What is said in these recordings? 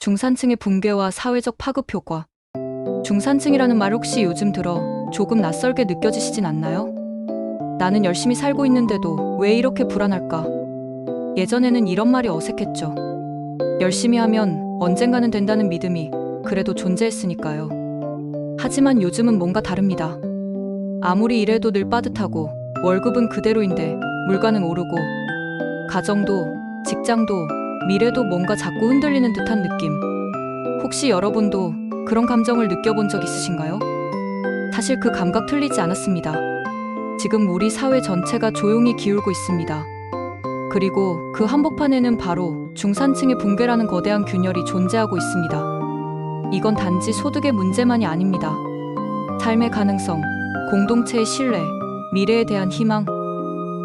중산층의 붕괴와 사회적 파급 효과. 중산층이라는 말 혹시 요즘 들어 조금 낯설게 느껴지시진 않나요? 나는 열심히 살고 있는데도 왜 이렇게 불안할까? 예전에는 이런 말이 어색했죠. 열심히 하면 언젠가는 된다는 믿음이 그래도 존재했으니까요. 하지만 요즘은 뭔가 다릅니다. 아무리 일해도 늘 빠듯하고 월급은 그대로인데 물가는 오르고 가정도 직장도 미래도 뭔가 자꾸 흔들리는 듯한 느낌. 혹시 여러분도 그런 감정을 느껴본 적 있으신가요? 사실 그 감각 틀리지 않았습니다. 지금 우리 사회 전체가 조용히 기울고 있습니다. 그리고 그 한복판에는 바로 중산층의 붕괴라는 거대한 균열이 존재하고 있습니다. 이건 단지 소득의 문제만이 아닙니다. 삶의 가능성, 공동체의 신뢰, 미래에 대한 희망,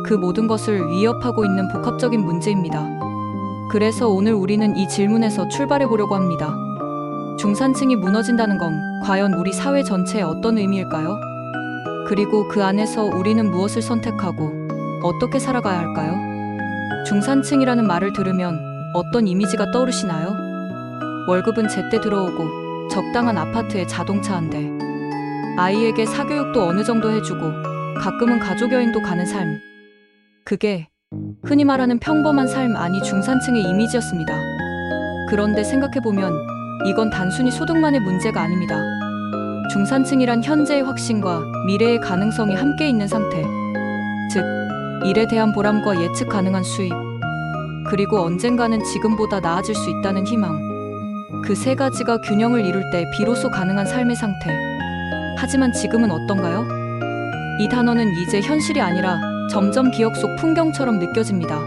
그 모든 것을 위협하고 있는 복합적인 문제입니다. 그래서 오늘 우리는 이 질문에서 출발해 보려고 합니다. 중산층이 무너진다는 건 과연 우리 사회 전체에 어떤 의미일까요? 그리고 그 안에서 우리는 무엇을 선택하고 어떻게 살아가야 할까요? 중산층이라는 말을 들으면 어떤 이미지가 떠오르시나요? 월급은 제때 들어오고 적당한 아파트에 자동차 한 대, 아이에게 사교육도 어느 정도 해주고 가끔은 가족 여행도 가는 삶. 그게 흔히 말하는 평범한 삶 아니 중산층의 이미지였습니다. 그런데 생각해보면 이건 단순히 소득만의 문제가 아닙니다. 중산층이란 현재의 확신과 미래의 가능성이 함께 있는 상태. 즉, 일에 대한 보람과 예측 가능한 수입, 그리고 언젠가는 지금보다 나아질 수 있다는 희망. 그 세 가지가 균형을 이룰 때 비로소 가능한 삶의 상태. 하지만 지금은 어떤가요? 이 단어는 이제 현실이 아니라 점점 기억 속 풍경처럼 느껴집니다.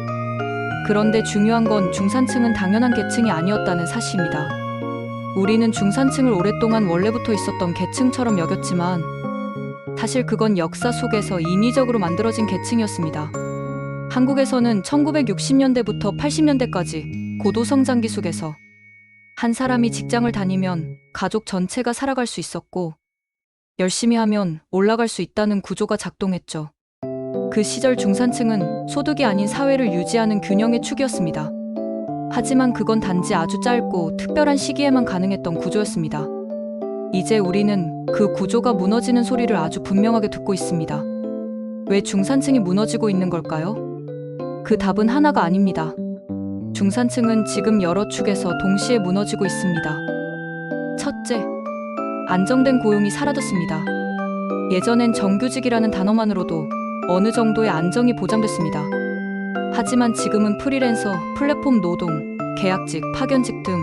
그런데 중요한 건 중산층은 당연한 계층이 아니었다는 사실입니다. 우리는 중산층을 오랫동안 원래부터 있었던 계층처럼 여겼지만 사실 그건 역사 속에서 인위적으로 만들어진 계층이었습니다. 한국에서는 1960년대부터 80년대까지 고도성장기 속에서 한 사람이 직장을 다니면 가족 전체가 살아갈 수 있었고 열심히 하면 올라갈 수 있다는 구조가 작동했죠. 그 시절 중산층은 소득이 아닌 사회를 유지하는 균형의 축이었습니다. 하지만 그건 단지 아주 짧고 특별한 시기에만 가능했던 구조였습니다. 이제 우리는 그 구조가 무너지는 소리를 아주 분명하게 듣고 있습니다. 왜 중산층이 무너지고 있는 걸까요? 그 답은 하나가 아닙니다. 중산층은 지금 여러 축에서 동시에 무너지고 있습니다. 첫째, 안정된 고용이 사라졌습니다. 예전엔 정규직이라는 단어만으로도 어느 정도의 안정이 보장됐습니다. 하지만 지금은 프리랜서, 플랫폼 노동, 계약직, 파견직 등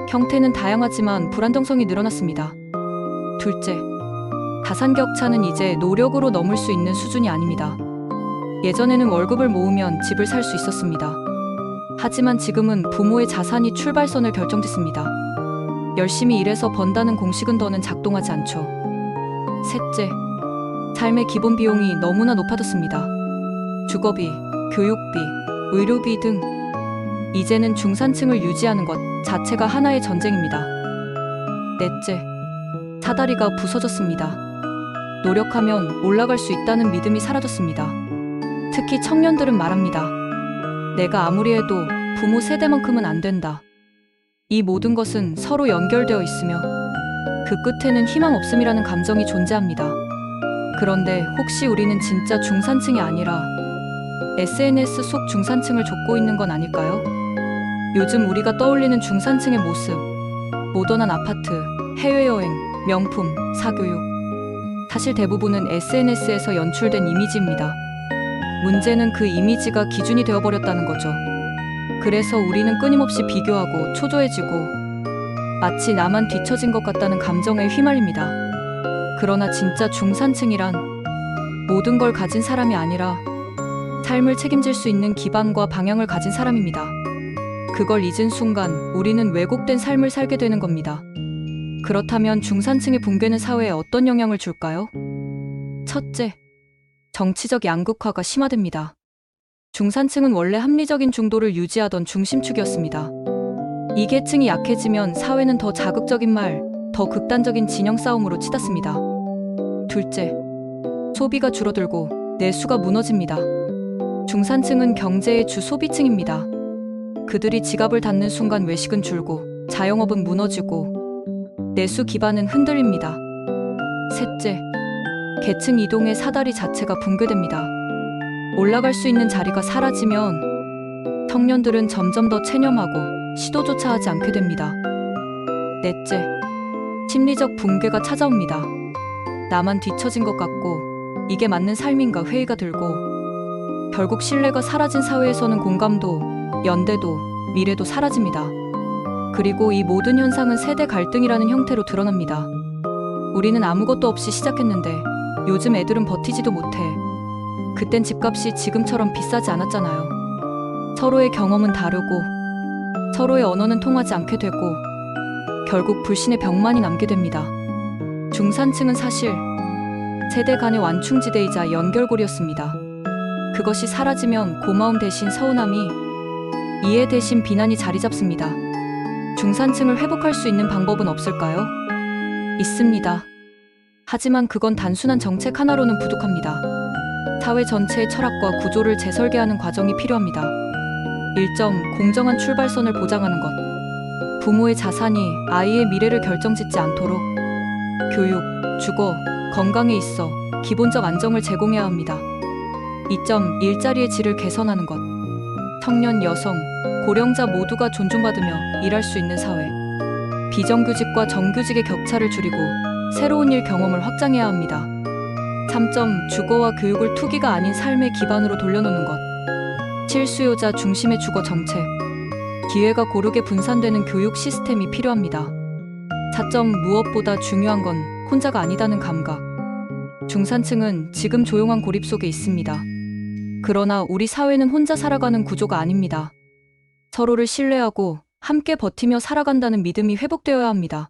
형태는 다양하지만 불안정성이 늘어났습니다. 둘째, 자산 격차는 이제 노력으로 넘을 수 있는 수준이 아닙니다. 예전에는 월급을 모으면 집을 살 수 있었습니다. 하지만 지금은 부모의 자산이 출발선을 결정짓습니다. 열심히 일해서 번다는 공식은 더는 작동하지 않죠. 셋째, 삶의 기본 비용이 너무나 높아졌습니다. 주거비, 교육비, 의료비 등 이제는 중산층을 유지하는 것 자체가 하나의 전쟁입니다. 넷째, 사다리가 부서졌습니다. 노력하면 올라갈 수 있다는 믿음이 사라졌습니다. 특히 청년들은 말합니다. 내가 아무리 해도 부모 세대만큼은 안 된다. 이 모든 것은 서로 연결되어 있으며 그 끝에는 희망 없음이라는 감정이 존재합니다. 그런데 혹시 우리는 진짜 중산층이 아니라 SNS 속 중산층을 좇고 있는 건 아닐까요? 요즘 우리가 떠올리는 중산층의 모습, 모던한 아파트, 해외여행, 명품, 사교육. 사실 대부분은 SNS에서 연출된 이미지입니다. 문제는 그 이미지가 기준이 되어버렸다는 거죠. 그래서 우리는 끊임없이 비교하고 초조해지고 마치 나만 뒤처진 것 같다는 감정에 휘말립니다. 그러나 진짜 중산층이란 모든 걸 가진 사람이 아니라 삶을 책임질 수 있는 기반과 방향을 가진 사람입니다. 그걸 잊은 순간 우리는 왜곡된 삶을 살게 되는 겁니다. 그렇다면 중산층의 붕괴는 사회에 어떤 영향을 줄까요? 첫째, 정치적 양극화가 심화됩니다. 중산층은 원래 합리적인 중도를 유지하던 중심축이었습니다. 이 계층이 약해지면 사회는 더 자극적인 말, 더 극단적인 진영 싸움으로 치닫습니다. 둘째, 소비가 줄어들고 내수가 무너집니다. 중산층은 경제의 주 소비층입니다. 그들이 지갑을 닫는 순간 외식은 줄고 자영업은 무너지고 내수 기반은 흔들립니다. 셋째, 계층 이동의 사다리 자체가 붕괴됩니다. 올라갈 수 있는 자리가 사라지면 청년들은 점점 더 체념하고 시도조차 하지 않게 됩니다. 넷째, 심리적 붕괴가 찾아옵니다. 나만 뒤처진 것 같고 이게 맞는 삶인가 회의가 들고 결국 신뢰가 사라진 사회에서는 공감도, 연대도, 미래도 사라집니다. 그리고 이 모든 현상은 세대 갈등이라는 형태로 드러납니다. 우리는 아무것도 없이 시작했는데 요즘 애들은 버티지도 못해. 그땐 집값이 지금처럼 비싸지 않았잖아요. 서로의 경험은 다르고 서로의 언어는 통하지 않게 되고 결국 불신의 벽만이 남게 됩니다. 중산층은 사실 세대 간의 완충지대이자 연결고리였습니다. 그것이 사라지면 고마움 대신 서운함이, 이해 대신 비난이 자리 잡습니다. 중산층을 회복할 수 있는 방법은 없을까요? 있습니다. 하지만 그건 단순한 정책 하나로는 부족합니다. 사회 전체의 철학과 구조를 재설계하는 과정이 필요합니다. 1점, 공정한 출발선을 보장하는 것. 부모의 자산이 아이의 미래를 결정짓지 않도록 교육, 주거, 건강에 있어 기본적 안정을 제공해야 합니다. 2점, 일자리의 질을 개선하는 것. 청년, 여성, 고령자 모두가 존중받으며 일할 수 있는 사회. 비정규직과 정규직의 격차를 줄이고 새로운 일 경험을 확장해야 합니다. 3점, 주거와 교육을 투기가 아닌 삶의 기반으로 돌려놓는 것. 실수요자 중심의 주거 정책. 기회가 고르게 분산되는 교육 시스템이 필요합니다. 4점, 무엇보다 중요한 건 혼자가 아니다는 감각. 중산층은 지금 조용한 고립 속에 있습니다. 그러나 우리 사회는 혼자 살아가는 구조가 아닙니다. 서로를 신뢰하고 함께 버티며 살아간다는 믿음이 회복되어야 합니다.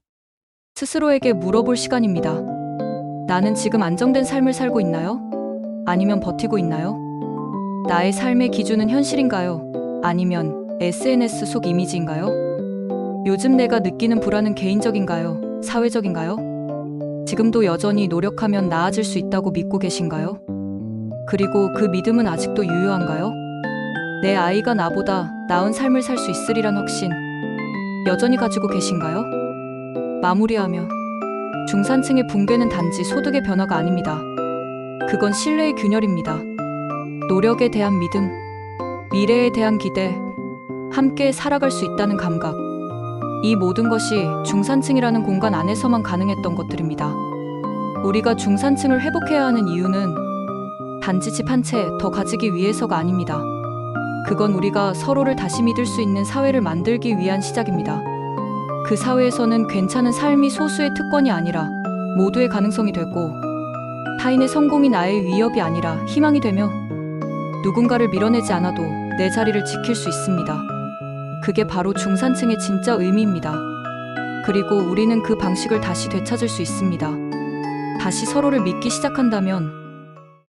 스스로에게 물어볼 시간입니다. 나는 지금 안정된 삶을 살고 있나요? 아니면 버티고 있나요? 나의 삶의 기준은 현실인가요? 아니면 SNS 속 이미지인가요? 요즘 내가 느끼는 불안은 개인적인가요? 사회적인가요? 지금도 여전히 노력하면 나아질 수 있다고 믿고 계신가요? 그리고 그 믿음은 아직도 유효한가요? 내 아이가 나보다 나은 삶을 살 수 있으리란 확신, 여전히 가지고 계신가요? 마무리하며, 중산층의 붕괴는 단지 소득의 변화가 아닙니다. 그건 신뢰의 균열입니다. 노력에 대한 믿음, 미래에 대한 기대, 함께 살아갈 수 있다는 감각. 이 모든 것이 중산층이라는 공간 안에서만 가능했던 것들입니다. 우리가 중산층을 회복해야 하는 이유는 단지 집 한 채 더 가지기 위해서가 아닙니다. 그건 우리가 서로를 다시 믿을 수 있는 사회를 만들기 위한 시작입니다. 그 사회에서는 괜찮은 삶이 소수의 특권이 아니라 모두의 가능성이 되고, 타인의 성공이 나의 위협이 아니라 희망이 되며, 누군가를 밀어내지 않아도 내 자리를 지킬 수 있습니다. 그게 바로 중산층의 진짜 의미입니다. 그리고 우리는 그 방식을 다시 되찾을 수 있습니다. 다시 서로를 믿기 시작한다면